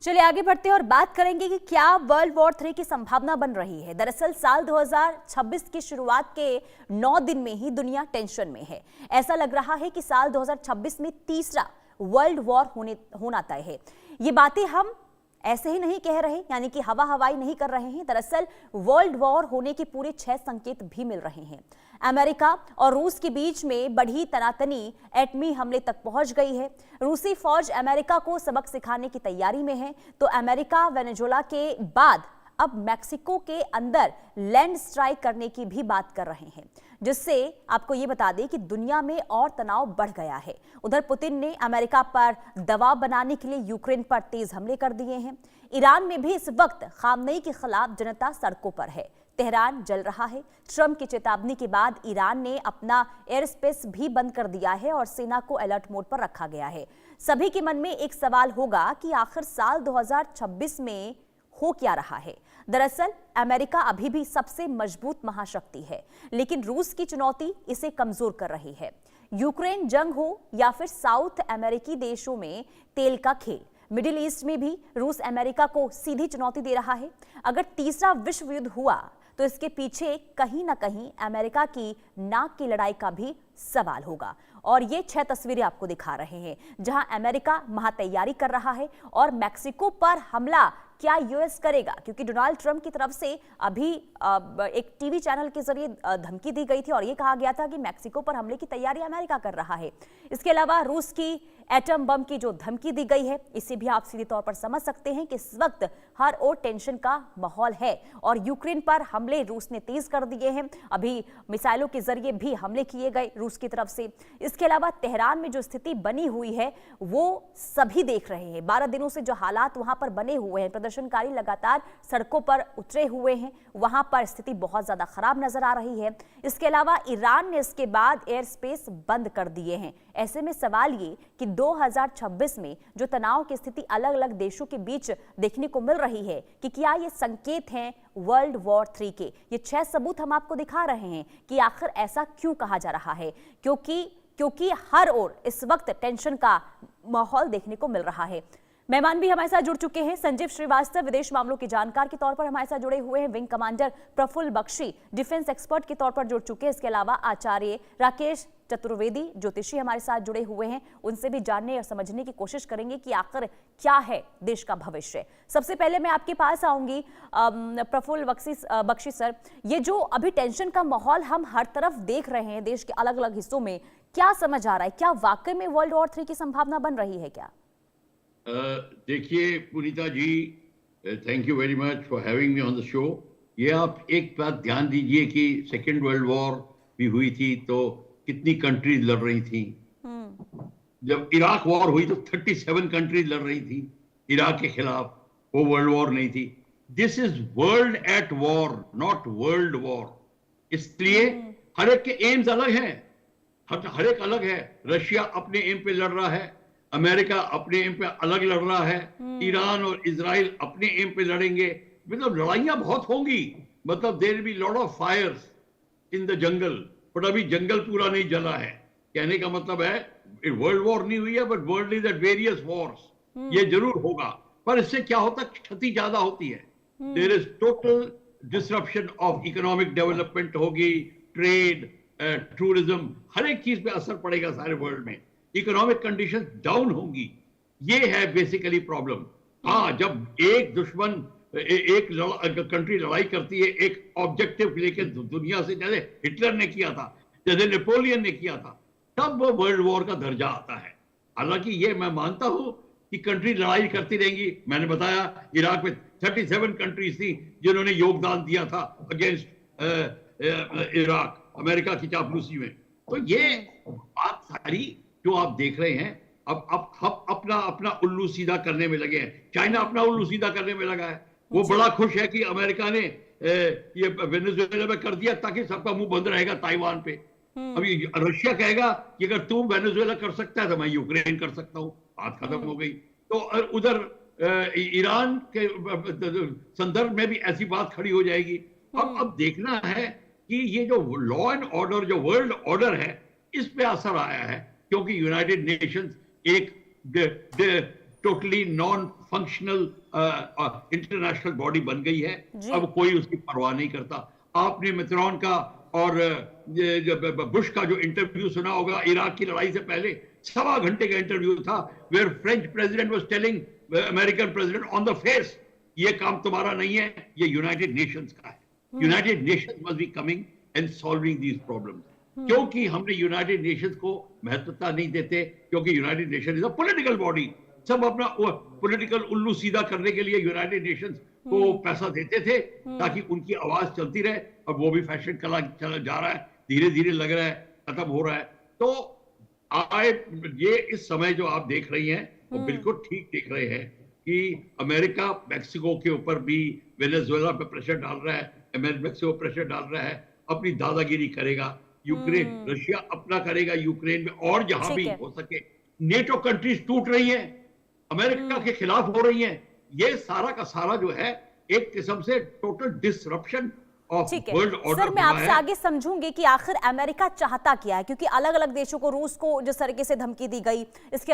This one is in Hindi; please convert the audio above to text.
चलिए आगे बढ़ते हैं और बात करेंगे कि क्या वर्ल्ड वॉर 3 की संभावना बन रही है। दरअसल साल 2026 की शुरुआत के 9 दिन में ही दुनिया टेंशन में है। ऐसा लग रहा है कि साल 2026 में तीसरा वर्ल्ड वॉर होना तय है। ये बातें हम ऐसे ही नहीं कह रहे, यानी कि हवा हवाई नहीं कर रहे हैं। दरअसल वर्ल्ड वॉर होने के पूरे 6 संकेत भी मिल रहे हैं। अमेरिका और रूस के बीच में बढ़ी तनातनी एटमी हमले तक पहुंच गई है। रूसी फौज अमेरिका को सबक सिखाने की तैयारी में है, तो अमेरिका वेनेजुएला के बाद अब मैक्सिको के अंदर लैंड स्ट्राइक करने की भी बात कर रहे हैं, जिससे आपको ये बता दें कि दुनिया में और तनाव बढ़ गया है। उधर पुतिन ने अमेरिका पर दबाव बनाने के लिए यूक्रेन पर तेज हमले कर दिए हैं। ईरान में भी इस वक्त खामनेई के खिलाफ जनता सड़कों पर है। तेहरान जल रहा है। ट्रंप की चेतावनी के बाद ईरान ने अपना एयर स्पेस भी बंद कर दिया है और सेना को अलर्ट मोड पर रखा गया है। सभी के मन में एक सवाल होगा कि आखिर साल 2026 में हो क्या रहा है। दरअसल अमेरिका अभी भी सबसे मजबूत महाशक्ति है, लेकिन रूस की चुनौती इसे कमजोर कर रही है। यूक्रेन जंग हो या फिर साउथ अमेरिकी देशों में तेल का खेल, मिडिल ईस्ट में भी रूस अमेरिका को सीधी चुनौती दे रहा है। अगर तीसरा विश्व युद्ध हुआ तो इसके पीछे कहीं ना कहीं अमेरिका की नाक की लड़ाई का भी सवाल होगा। और ये 6 तस्वीरें आपको दिखा रहे हैं, जहां अमेरिका महातैयारी कर रहा है और मैक्सिको पर हमला क्या यूएस करेगा, क्योंकि डोनाल्ड ट्रंप की तरफ से अभी एक टीवी चैनल के जरिए धमकी दी गई थी और ये कहा गया था कि मैक्सिको पर हमले की तैयारी अमेरिका कर रहा है। इसके अलावा रूस की एटम बम की जो धमकी दी गई है, इसे भी आप सीधे तौर पर समझ सकते हैं कि इस वक्त हर ओर टेंशन का माहौल है और यूक्रेन पर हमले रूस ने तेज कर दिए हैं। अभी मिसाइलों के जरिए भी हमले किए गए रूस की तरफ से। इसके अलावा तेहरान में जो स्थिति बनी हुई है वो सभी देख रहे हैं। 12 दिनों से जो हालात वहां पर बने हुए हैं, प्रदर्शनकारी लगातार सड़कों पर उतरे हुए हैं, वहां पर स्थिति बहुत ज्यादा खराब नजर आ रही है। इसके अलावा ईरान ने इसके बाद एयर स्पेस बंद कर दिए हैं। ऐसे में सवाल ये कि 2026 में जो तनाव की स्थिति अलग अलग देशों के बीच देखने को मिल रही है, कि क्या ये संकेत हैं वर्ल्ड वॉर 3 के। ये 6 सबूत हम आपको दिखा रहे हैं कि आखिर ऐसा क्यों कहा जा रहा है, क्योंकि हर ओर इस वक्त टेंशन का माहौल देखने को मिल रहा है। मेहमान भी हमारे साथ जुड़ चुके हैं। संजीव श्रीवास्तव विदेश मामलों के जानकार के तौर पर हमारे साथ जुड़े हुए हैं। Wing commander Praful Bakshi defence expert के तौर पर जुड़ चुके हैं। इसके अलावा आचार्य राकेश चतुर्वेदी ज्योतिषी हमारे साथ जुड़े हुए हैं। उनसे भी जानने और समझने की कोशिश करेंगे कि आखिर क्या है देश का भविष्य। सबसे पहले मैं आपके पास आऊंगी प्रफुल्ल बख्शी सर, ये जो अभी टेंशन का माहौल हम हर तरफ देख रहे हैं देश के अलग अलग हिस्सों में, क्या समझ आ रहा है? क्या वाकई में वर्ल्ड वॉर 3 की संभावना बन रही है क्या? देखिए Punita ji, thank you very much for having me on the show. ये आप एक बात ध्यान दीजिए कि सेकेंड वर्ल्ड वॉर भी हुई थी तो कितनी कंट्रीज लड़ रही थी। जब इराक वॉर हुई तो 37 कंट्रीज लड़ रही थी इराक के खिलाफ। वो वर्ल्ड वॉर नहीं थी। This is world at war, not world war. इसलिए हर एक के एम्स अलग हैं, हर एक अलग है। रशिया अपने एम पे लड़ रहा है, अमेरिका अपने एम पे अलग लड़ रहा है, ईरान और इजराइल अपने एम पे लड़ेंगे। मतलब लड़ाइयां बहुत होंगी, मतलब there be lot of fires in the jungle, but अभी जंगल पूरा नहीं जला है। कहने का मतलब है वर्ल्ड वॉर नहीं हुई है, but world is at various Wars. ये जरूर होगा, पर इससे क्या होता है, क्षति ज्यादा होती है। There is total disruption of economic development होगी, ट्रेड, टूरिज्म, हर एक चीज पे असर पड़ेगा सारे वर्ल्ड में। इकोनॉमिक कंडीशंस डाउन होंगी। ये है बेसिकली प्रॉब्लम। हाँ, जब एक दुश्मन एक कंट्री लड़ाई करती है एक ऑब्जेक्टिव लेके दुनिया से, जैसे हिटलर ने किया था, जैसे नेपोलियन ने किया था, तब वो वर्ल्ड वॉर का दर्जा आता है। हालांकि ये मैं मानता हूं कि कंट्री लड़ाई करती रहेंगी। मैंने बताया इराक में 37 कंट्रीज थी जिन्होंने योगदान दिया था अगेंस्ट इराक, अमेरिका की चापलूसी में। तो ये बात सारी जो आप देख रहे हैं, अब हम अपना उल्लू सीधा करने में लगे हैं। चाइना अपना उल्लू सीधा करने में लगा है। वो बड़ा खुश है कि अमेरिका ने ये वेनेजुएला में कर दिया ताकि सबका मुंह बंद रहेगा ताइवान पे। अभी रशिया कहेगा कि अगर तुम वेनेजुएला कर सकता है तो मैं यूक्रेन कर सकता हूं। बात खत्म हो गई। तो उधर ईरान के संदर्भ में भी ऐसी बात खड़ी हो जाएगी। अब देखना है कि ये जो लॉ एंड ऑर्डर, जो वर्ल्ड ऑर्डर है, इस पे असर आया है, क्योंकि यूनाइटेड नेशंस एक totally non functional international body बन गई है। जी। अब कोई उसकी परवाह नहीं करता। आपने मैक्रोन का और बुश का जो इंटरव्यू सुना होगा इराक की लड़ाई से पहले, 1.25 घंटे का इंटरव्यू था, where French president was telling American president on the face, ये काम तुम्हारा नहीं है, ये यूनाइटेड नेशंस का है। United Nations must be coming and solving these problems. क्योंकि हमने यूनाइटेड नेशंस को महत्वता नहीं देते, क्योंकि United nation is a political body. सब अपना पॉलिटिकल उल्लू सीधा करने के लिए यूनाइटेड नेशंस को पैसा देते थे ताकि उनकी आवाज चलती रहे, और वो भी फैशन चला जा रहा है, धीरे धीरे लग रहा है खत्म हो रहा है। तो ये इस समय जो आप देख रही हैं वो बिल्कुल ठीक देख रहे हैं कि अमेरिका मैक्सिको के ऊपर भी वेनेजुएला पे प्रेशर डाल रहा है, मैक्सिको प्रेशर डाल रहा है, अपनी दादागिरी करेगा। यूक्रेन, रशिया अपना करेगा यूक्रेन में, और जहां भी हो सके नेटो कंट्रीज टूट रही हैं, अमेरिका के खिलाफ हो रही हैं। ये सारा का सारा जो है एक किस्म से total disruption of world order. Sir, मैं आपसे आगे समझूंगी कि आखिर अमेरिका चाहता क्या है, क्योंकि अलग अलग देशों को, रूस को जिस तरीके से धमकी दी गई, इसके